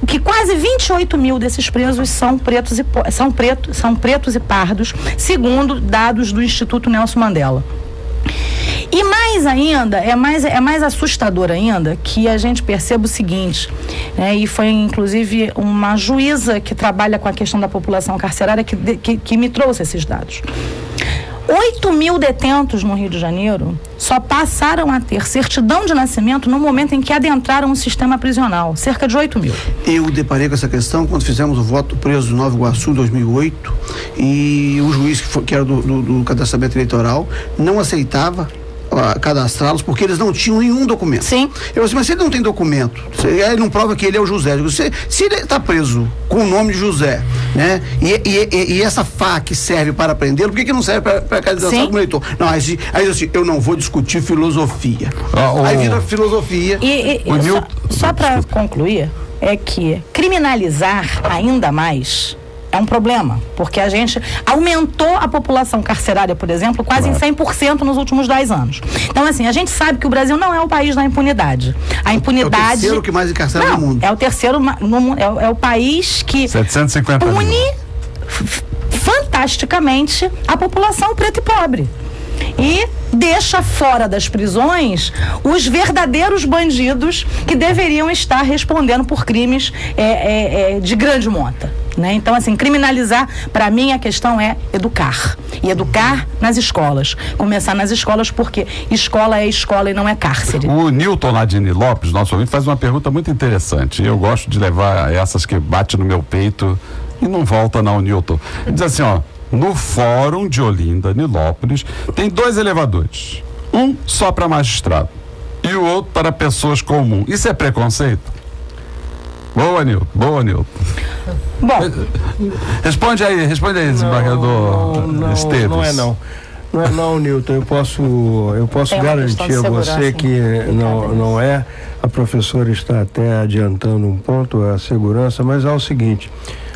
que quase 28 mil desses presos são pretos e pardos, segundo dados do Instituto Nelson Mandela. E mais ainda, é mais assustador ainda que a gente perceba o seguinte, né, e foi inclusive uma juíza que trabalha com a questão da população carcerária que me trouxe esses dados. 8 mil detentos no Rio de Janeiro só passaram a ter certidão de nascimento no momento em que adentraram o sistema prisional, cerca de 8 mil. Eu deparei com essa questão quando fizemos o voto preso do Nova Iguaçu em 2008 e o juiz que era do cadastramento eleitoral não aceitava cadastrá-los porque eles não tinham nenhum documento. Sim. Eu disse, mas se ele não tem documento, ele não prova que ele é o José. Eu disse, se ele está preso com o nome de José, né? E essa FAQ serve para prendê-lo, por que não serve para cadastrar como eleitor? Não, aí assim, eu não vou discutir filosofia. Aí vira filosofia. Só para concluir, é que criminalizar ainda mais é um problema, porque a gente aumentou a população carcerária, por exemplo, quase em 100% nos últimos 10 anos. Então, assim, a gente sabe que o Brasil não é o país da impunidade. A impunidade... É o terceiro que mais encarcera no mundo. É o terceiro no mundo, é o país que 750 pune fantasticamente a população preta e pobre. e deixa fora das prisões os verdadeiros bandidos que deveriam estar respondendo por crimes de grande monta, né? Então, assim, criminalizar, para mim, a questão é educar. E educar nas escolas. Começar nas escolas, porque escola é escola e não é cárcere. O Newton lá de Nilópolis, nosso ouvinte, faz uma pergunta muito interessante. Eu gosto de levar essas que bate no meu peito e não volta não, Newton. Diz assim, ó, no Fórum de Olinda, Nilópolis, tem 2 elevadores. Um só para magistrado e o outro para pessoas comuns. Isso é preconceito? Boa, Nilton. Bom, responde aí, desembargador Esteves. Não é não, Nilton. Eu posso garantir a você que não é. A professora está até adiantando um ponto, a segurança, mas é o seguinte: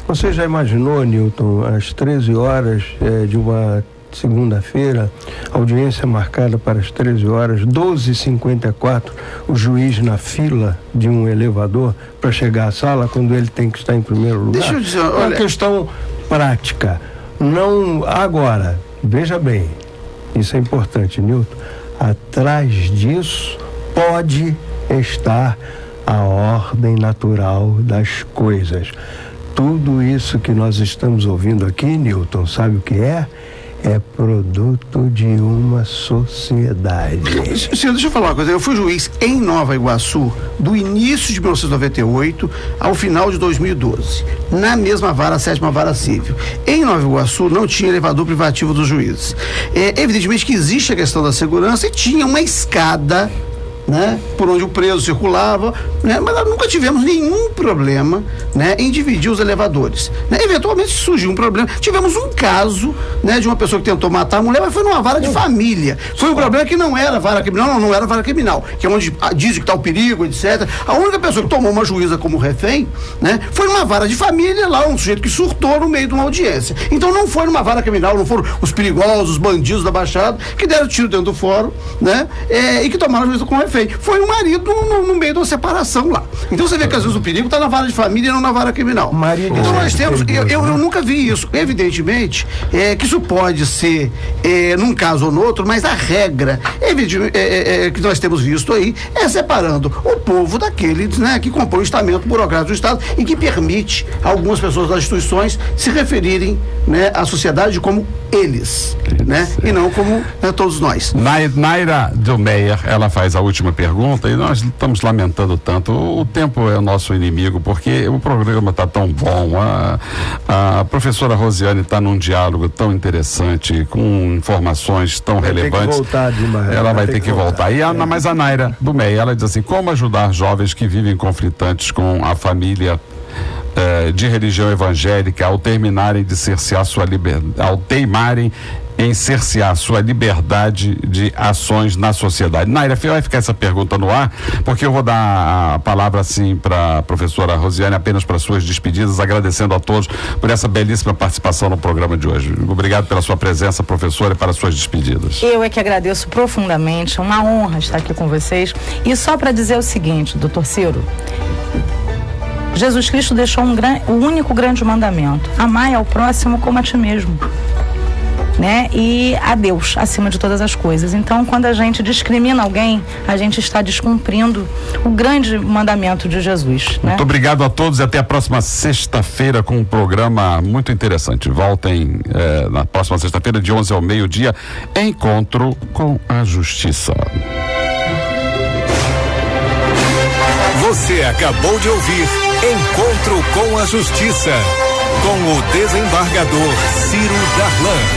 você já imaginou, Nilton, às 13 horas de uma segunda-feira, audiência marcada para as 13 horas, 12h54, o juiz na fila de um elevador para chegar à sala quando ele tem que estar em primeiro lugar? Deixa eu dizer, olha... É uma questão prática. Não, agora, veja bem, isso é importante, Nilton, atrás disso pode estar a ordem natural das coisas. Tudo isso que nós estamos ouvindo aqui, Nilton, sabe o que é? É produto de uma sociedade. Senhor, deixa eu falar uma coisa. Eu fui juiz em Nova Iguaçu do início de 1998 ao final de 2012, na mesma vara, a 7ª Vara Civil. Em Nova Iguaçu não tinha elevador privativo dos juízes. Evidentemente que existe a questão da segurança e tinha uma escada, né, por onde o preso circulava, né, mas nós nunca tivemos nenhum problema, né, em dividir os elevadores, né? Eventualmente surgiu um problema, tivemos um caso, né, de uma pessoa que tentou matar a mulher, mas foi numa vara de família, foi um problema que não era vara criminal, não era vara criminal, que é onde dizem que está o perigo, etc. A única pessoa que tomou uma juíza como refém, né, foi numa vara de família, lá um sujeito que surtou no meio de uma audiência. Então não foi numa vara criminal, não foram os perigosos, os bandidos da Baixada que deram tiro dentro do fórum, né, e que tomaram a juíza como refém. Foi o marido no meio de uma separação lá. Então você vê que às vezes o perigo está na vara de família e não na vara criminal. Então nós temos, eu nunca vi isso. Evidentemente que isso pode ser num caso ou no outro, mas a regra que nós temos visto aí é separando o povo daqueles, né, que compõe o estamento burocrático do Estado e que permite a algumas pessoas das instituições se referirem, né, à sociedade como eles, né, e não como todos nós. Naira Delmeyer, ela faz a última pergunta e nós estamos lamentando tanto. O tempo é o nosso inimigo, porque o programa está tão bom, a professora Rosiane está num diálogo tão interessante, com informações tão relevantes. Ela vai ter que voltar. Mas a Naira Delmeyer, ela diz assim: como ajudar jovens que vivem conflitantes com a família de religião evangélica ao terminarem de cercear sua liberdade, ao teimarem em cercear sua liberdade de ações na sociedade? Naira, vai ficar essa pergunta no ar, porque eu vou dar a palavra assim para a professora Rosiane apenas para suas despedidas, agradecendo a todos por essa belíssima participação no programa de hoje. Obrigado pela sua presença, professora, e para suas despedidas. Eu é que agradeço profundamente, é uma honra estar aqui com vocês. E só para dizer o seguinte, doutor Ciro, Jesus Cristo deixou o único grande mandamento: amai ao próximo como a ti mesmo, né? E a Deus acima de todas as coisas. Então, quando a gente discrimina alguém, a gente está descumprindo o grande mandamento de Jesus, né? Muito obrigado a todos e até a próxima sexta-feira com um programa muito interessante. Voltem na próxima sexta-feira de 11 ao meio-dia, Encontro com a Justiça. Você acabou de ouvir Encontro com a Justiça, com o desembargador Ciro Darlan.